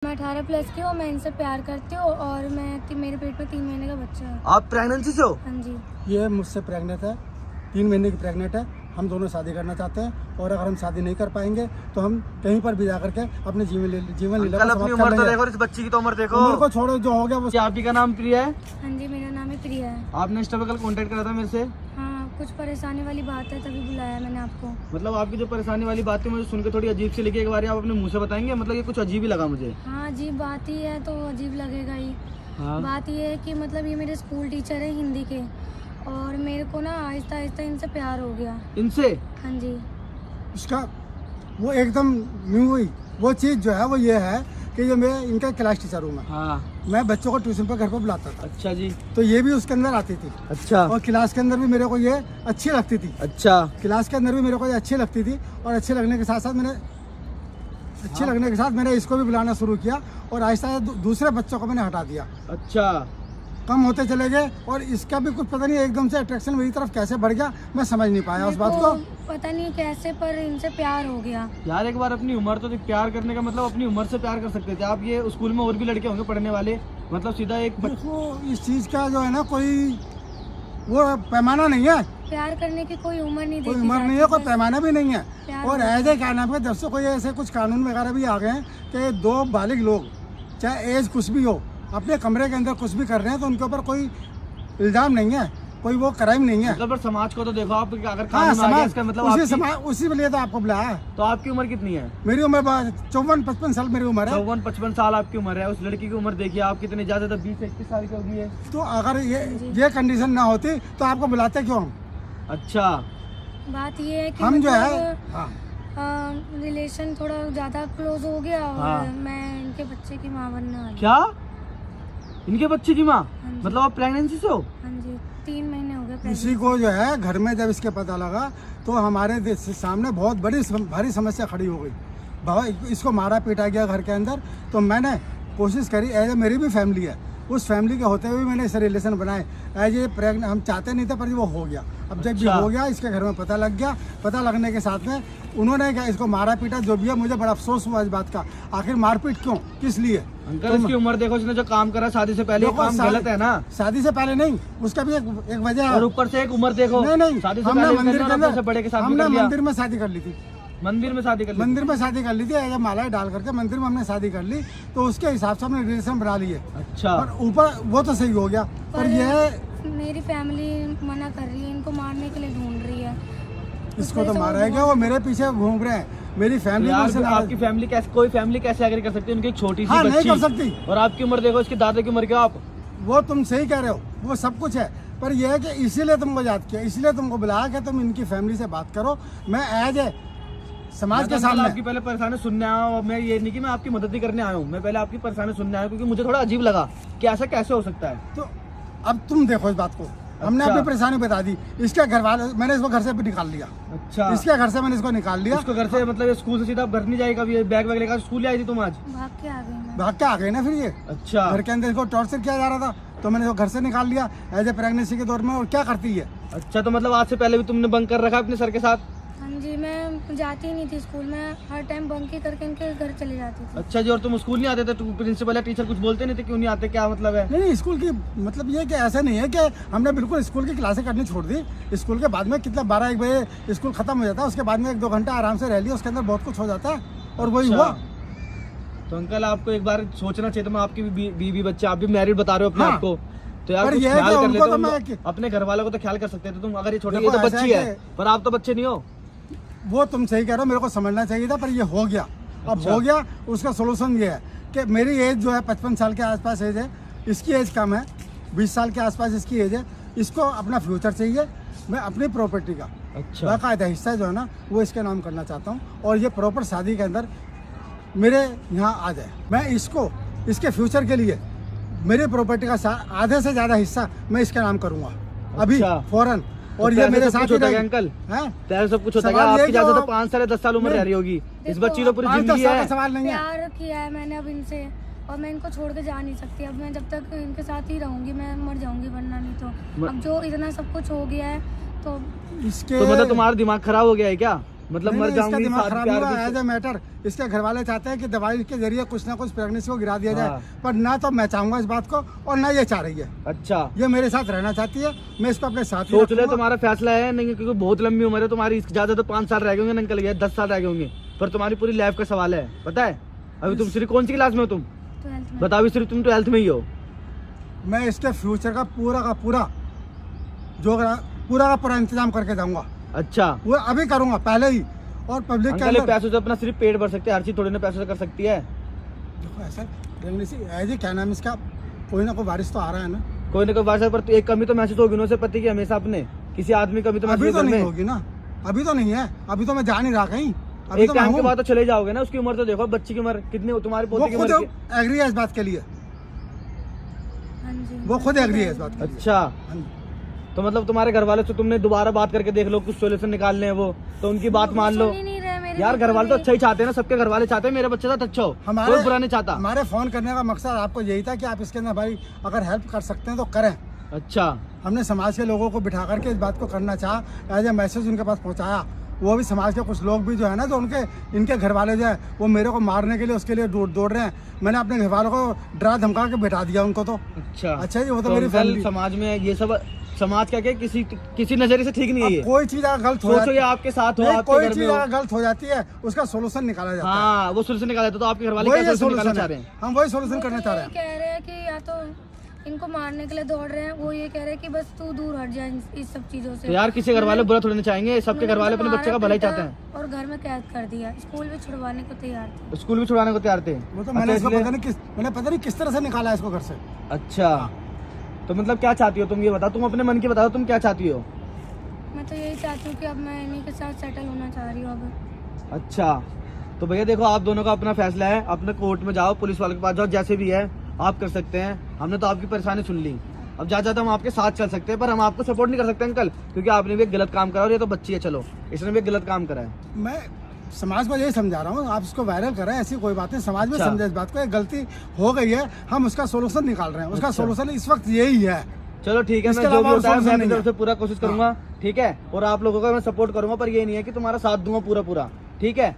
मैं 18 प्लस की हूँ, मैं इनसे प्यार करती हूँ और मेरे पेट में 3 महीने का बच्चा है। आप प्रेगनेंसी से हो? हाँ जी। ये मुझसे प्रेग्नेंट है, 3 महीने की प्रेग्नेंट है। हम दोनों शादी करना चाहते हैं और अगर हम शादी नहीं कर पाएंगे तो हम कहीं पर भी जाकर के अपने जीवन लीला कल अपनी उम्र तो देखो, इस बच्ची की तो उम्र देखो। उम्र को छोड़ो, जो हो गया वो। क्या आपकी का नाम प्रिया है? हाँ जी, मेरा नाम है प्रिया है। आपने इंस्टा पे कल कांटेक्ट करा था मेरे से? हाँ, कुछ परेशानी वाली बात है तभी बुलाया मैंने आपको। मतलब आपकी जो परेशानी वाली बात है मुझे सुन के थोड़ी अजीब सी लगी। एक बार आप अपने मुंह से बताएंगे? मतलब ये कुछ अजीब ही लगा मुझे। हाँ, अजीब बात ही है तो अजीब लगेगा ही। हाँ। बात ये है कि मतलब ये मेरे स्कूल टीचर है हिंदी के और मेरे को ना आहिस्ता आहिस्ता इनसे प्यार हो गया। इनसे? हाँ जी। उसका वो एकदम न्यू हुई वो चीज़ जो है वो ये है कि जो मैं इनका क्लास टीचर हूँ। हाँ। मैं बच्चों को ट्यूशन पर घर पर बुलाता था। अच्छा जी। तो ये भी उसके अंदर आती थी। अच्छा। और क्लास के अंदर भी मेरे को ये अच्छी लगती थी। अच्छा। क्लास के अंदर भी मेरे को ये अच्छी लगती थी और अच्छे लगने के साथ साथ मैंने इसको भी बुलाना शुरू किया और आहिस्ता आहिस्ता दूसरे बच्चों को मैंने हटा दिया। अच्छा। कम होते चले गए और इसका भी कुछ पता नहीं एकदम से अट्रैक्शन मेरी तरफ कैसे बढ़ गया, मैं समझ नहीं पाया उस बात को। पता नहीं कैसे पर इनसे प्यार हो गया। यार एक बार अपनी उम्र तो प्यार करने का मतलब अपनी उम्र से प्यार कर सकते थे आप। ये स्कूल में और भी लड़के होंगे पढ़ने वाले, मतलब सीधा एक देखो इस चीज का जो है ना कोई वो पैमाना नहीं है। प्यार करने की कोई उम्र नहीं, कोई उम्र नहीं है, कोई पैमाना भी नहीं है। प्यार और ऐसे क्या नाम है, जब से कोई ऐसे कुछ कानून वगैरह भी आ गए हैं कि 2 बालिग लोग चाहे एज कुछ भी हो अपने कमरे के अंदर कुछ भी कर रहे हैं तो उनके ऊपर कोई इल्जाम नहीं है, कोई वो क्राइम नहीं है। मतलब समाज को तो देखो आप, अगर हाँ, कानून आ गया इसका मतलब उसी के लिए तो आपको बुलाया है। तो आपकी उम्र कितनी है? मेरी उम्र 54-55 साल मेरी उम्र है। 54-55 साल आपकी उम्र है। उस लड़की की उम्र देखिए आप कितनी ज्यादा, 20-21 साल की होगी है। तो अगर ये कंडीशन ना होती तो आपको बुलाते क्यों हम? अच्छा। बात ये है कि हम जो है रिलेशन थोड़ा ज्यादा क्लोज हो गया और हाँ। मैं इनके बच्चे की माँ बनने वाली। क्या? इनके बच्चे की माँ? हाँ जी। मतलब आप प्रेगनेंसी से हो? हाँ जी, 3 महीने हो गए। इसी को जो है घर में जब इसके पता लगा तो हमारे सामने बहुत भारी समस्या खड़ी हो गई। इसको मारा पीटा गया घर के अंदर। तो मैंने कोशिश करी, एज ए मेरी भी फैमिली है, उस फैमिली के होते हुए मैंने इसे रिलेशन बनाए। एज ए प्रेग्नेंट हम चाहते नहीं थे पर वो हो गया। अब जब भी हो गया इसके घर में पता लग गया, पता लगने के साथ में उन्होंने क्या इसको मारा पीटा जो भी है। मुझे बड़ा अफसोस हुआ इस बात का, आखिर मारपीट क्यों, किस लिए? अंकल इसकी उम्र देखो, इसने जो काम करा शादी से पहले, काम गलत है ना? शादी से पहले नहीं, उसका भी एक वजह है। और ऊपर से एक उम्र देखो। नहीं, शादी से हमने पहले मंदिर के अंदर बड़े के साथ हमने मंदिर में शादी कर ली थी। मंदिर में शादी कर ली? मंदिर में शादी कर ली थी, ऐसे मालाएं डाल करके मंदिर में हमने शादी कर ली। तो उसके हिसाब से हमने रिलेशन बना लिए। अच्छा। पर ऊपर वो तो सही हो गया पर ये मेरी फैमिली मना कर रही है, इनको मारने के लिए ढूंढ रही है। इसको तो मारा है क्या? वो मेरे पीछे घूम रहे हैं। मेरी फैमिली आपकी फैमिली कैसे, कोई फैमिली कैसे एग्री कर सकती है? उनकी एक छोटी सी हाँ, बच्ची नहीं कर सकती। और आपकी उम्र देखो, इसके दादा की उम्र क्या आप? वो तुम सही कह रहे हो, वो सब कुछ है पर यह है कि इसीलिए तुमको याद किया, इसलिए तुमको बुलाया कि तुम इनकी फैमिली से बात करो। मैं एज ए समाज के सामने आपकी पहले परेशानी सुनने आया हूँ। मैं ये नहीं कि मैं आपकी मदद ही करने आया हूँ, मैं पहले आपकी परेशानी सुनने आया हूँ क्योंकि मुझे थोड़ा अजीब लगा कि ऐसा कैसे हो सकता है। तो अब तुम देखो इस बात को। हमने अपनी परेशानी बता दी। इसके घर वाले, मैंने इसको घर से भी निकाल लिया। अच्छा। इसके घर से मैंने इसको निकाल लिया। इसको घर से मतलब स्कूल से सीधा घर नहीं जाएगा? बैग वैग लेकर स्कूल आई थी तुम आज? भाग के आ गई मैं। भाग के आ गए ना फिर ये। अच्छा। घर के अंदर इसको टॉर्चर किया जा रहा था तो मैंने इसको घर से निकाल लिया एज ए प्रेगनेंसी के दौर में। और क्या करती है? अच्छा, तो मतलब आज से पहले भी तुमने बंक कर रखा अपने सर के साथ? हाँ जी, मैं जाती ही नहीं थी स्कूल में, हर टाइम बंक ही करके इनके घर चले जाती थी। अच्छा जी। और तुम स्कूल नहीं आते थे? प्रिंसिपल या टीचर कुछ बोलते नहीं थे क्यों नहीं आते, क्या मतलब है? नहीं, स्कूल की मतलब ये कि ऐसा नहीं है कि हमने बिल्कुल स्कूल की क्लासें करनी छोड़ दी। स्कूल के बाद में कितना 12-1 बजे स्कूल खत्म हो जाता है, उसके बाद में 1-2 घंटा आराम से रह लिया, उसके अंदर बहुत कुछ हो जाता है और वही हुआ। तो अंकल आपको एक बार सोचना चाहिए था। मैं आपकी बीवी बच्चे, आप भी मैरिड बता रहे हो अपने आप को, तो यार कुछ ख्याल कर लेते। अपने घर वालों को तो ख्याल कर सकते थे तुम। अगर ये छोटी तो बच्ची है पर आप तो बच्चे नहीं हो। वो तुम सही कह रहे हो, मेरे को समझना चाहिए था पर ये हो गया। अब हो गया, उसका सोल्यूशन ये है कि मेरी एज जो है 55 साल के आसपास एज है, इसकी एज कम है, 20 साल के आसपास इसकी एज है। इसको अपना फ्यूचर चाहिए। मैं अपनी प्रॉपर्टी का बाकायदा हिस्सा जो है ना वो इसके नाम करना चाहता हूँ और ये प्रॉपर शादी के अंदर मेरे यहाँ आ जाए। मैं इसको इसके फ्यूचर के लिए मेरी प्रॉपर्टी का आधे से ज़्यादा हिस्सा मैं इसके नाम करूँगा अभी फौरन। और ये मेरे साथ ही अंकल है, सब कुछ होता है। आपकी ज्यादा तो 5 साल 10 साल उम्र रह रही होगी। इस बच्ची तो पूरी जिंदगी है। सवाल नहीं है। प्यार किया है मैंने अब इनसे और मैं इनको छोड़ के जा नहीं सकती। अब मैं जब तक इनके साथ ही रहूंगी मैं मर जाऊंगी, वरना नहीं तो। अब जो इतना सब कुछ हो गया है तो इसके तो मतलब तुम्हारा दिमाग खराब हो गया है क्या? मतलब नहीं, मर नहीं, इसका जाऊंगी दिमाग साथ खराब प्यार हुआ भी- एज ए मैटर। इसके घर वाले चाहते हैं कि दवाई के जरिए कुछ ना कुछ प्रेगनेंसी को गिरा दिया हाँ। जाए, पर ना तो मैं चाहूंगा इस बात को और ना ये चाह रही है। अच्छा ये मेरे साथ रहना चाहती है, मैं इसको अपने साथ ही सोच ले रखूंगा। तुम्हारा फैसला है नहीं, क्योंकि बहुत लंबी उम्र है तुम्हारी, इसके ज्यादा तो 5 साल रह गए होंगे, अंकल ये 10 साल रह गए होंगे, पर तुम्हारी पूरी लाइफ का सवाल है, पता है। अभी तुम सिर्फ कौन सी क्लास में हो तुम? 12th में। बताओ, सिर्फ तुम 12th में ही हो। मैं इसके फ्यूचर का पूरा पूरा इंतजाम करके जाऊंगा। अच्छा वो अभी करूंगा पहले ही। और पब्लिक के अंकल ये अंदर पैसों से अपना सिर्फ पेट भर सकते हैं, हर चीज थोड़ी ना पैसों से कर सकती है। देखो ऐसा प्रेगनेंसी ऐसे क्या नाम इसका, कोई ना कोई बारिश तो आ रहा है ना। कोई ना कोई बात है, पर एक कमी तो महसूस होगी ना उसे पति की, हमेशा अपने किसी आदमी कमी तो महसूस अभी तो घर नहीं में। होगी ना, अभी तो नहीं है, अभी तो मैं जा नहीं रहा कहीं। अभी एक तो मैं टाइम के हूँ। बाद तो चले जाओगे ना, उसकी उम्र तो देखो, बच्ची की उम्र कितनी हो, तुम्हारे वो पोते की खुद उम्र की- एग्री है इस बात के लिए, हाँ जी। वो खुद एग्री है इस बात के लिए। अच्छा हाँ जी। तो मतलब तुम्हारे घर वाले से तुमने दोबारा बात करके देख लो, कुछ सोल्यूशन निकालने हैं वो, तो उनकी बात मान लो। सुन ही नहीं रहे मेरे यार घर बिल्कुल वाले तो भी। अच्छा ही चाहते हैं ना, सबके घर वाले चाहते हैं मेरे बच्चे साथ अच्छा हो, कोई बुरा नहीं चाहता। हमारे फोन करने का मकसद आपको यही था कि आप इसके अंदर भाई अगर हेल्प कर सकते हैं तो करें। अच्छा हमने समाज के लोगों को बिठा करके इस बात को करना चाहा, एज ए मैसेज उनके पास पहुंचाया। वो भी समाज के कुछ लोग भी जो है ना, जो उनके इनके घर वाले जो है वो मेरे को मारने के लिए उसके लिए दौड़ रहे हैं। मैंने अपने घर वालों को डरा धमका के बिठा दिया उनको। तो अच्छा जी, वो तो मेरी अंकल, फैमिली। समाज में ये सब समाज क्या किसी नजरिए से ठीक नहीं है ये। कोई चीज अगर गलत हो सोचो जाती ये आपके साथ हो, नहीं, आपके कोई घर चीज में हो। अगर गलत हो जाती है उसका सोल्यूशन निकाला जाता है। हाँ वो सोल्यूशन निकाला जाता है, तो आपके घर वाले वही क्या ये सोल्यूशन निकालना सोल्यूशन चाह रहे है, हैं? हम वही सोल्यूशन वो करना तो चाह रहे यही हैं। कह रहे हैं कि या तो इनको मारने के लिए दौड़ रहे हैं, वो ये कह रहे हैं कि बस तू दूर हट जा इस सब चीजों से। तो यार किसी घर वाले बुरा थोड़ी ना चाहेंगे, सबके घर वाले अपने मुझे बच्चे का भला ही मारा चाहते हैं। और घर में कैद कर दिया, स्कूल भी छुड़वाने को तैयार थे। स्कूल भी छुड़ाने को तैयार थे। वो तो अच्छा, मैंने इसको इसलिए- मैंने पता नहीं किस तरह से निकाला है इसको घर से। अच्छा तो मतलब क्या चाहती हो तुम, ये बताओ, तुम अपने मन की बताओ, तुम क्या चाहती हो? मैं तो यही चाहती हूँ कि अब मैं इन्हीं के साथ सेटल होना चाह रही हूँ अब। अच्छा तो भैया देखो, आप दोनों का अपना फैसला है, अपने कोर्ट में जाओ, पुलिस वाले के पास जाओ, जैसे भी है आप कर सकते हैं। हमने तो आपकी परेशानी सुन ली, अब ज्यादा हम आपके साथ चल सकते हैं, पर हम आपको सपोर्ट नहीं कर सकते अंकल, क्योंकि आपने भी एक गलत काम करा और ये तो बच्ची है, चलो इसने भी एक गलत काम करा है। मैं समाज को यही समझा रहा हूँ, आप इसको वायरल कर रहे हैं, ऐसी कोई बात नहीं। समाज में अच्छा। समझे इस बात को, एक गलती हो गई है, हम उसका सोल्यूशन निकाल रहे हैं। उसका अच्छा। सोल्यूशन इस वक्त यही है। चलो ठीक है, इसके मैं जो भी अलावा होता है और मैं अपनी solution तरफ से नहीं पूरा कोशिश करूंगा, ठीक है, और आप लोगों का मैं सपोर्ट करूंगा, पर ये नहीं है कि तुम्हारा साथ दूंगा पूरा, ठीक है।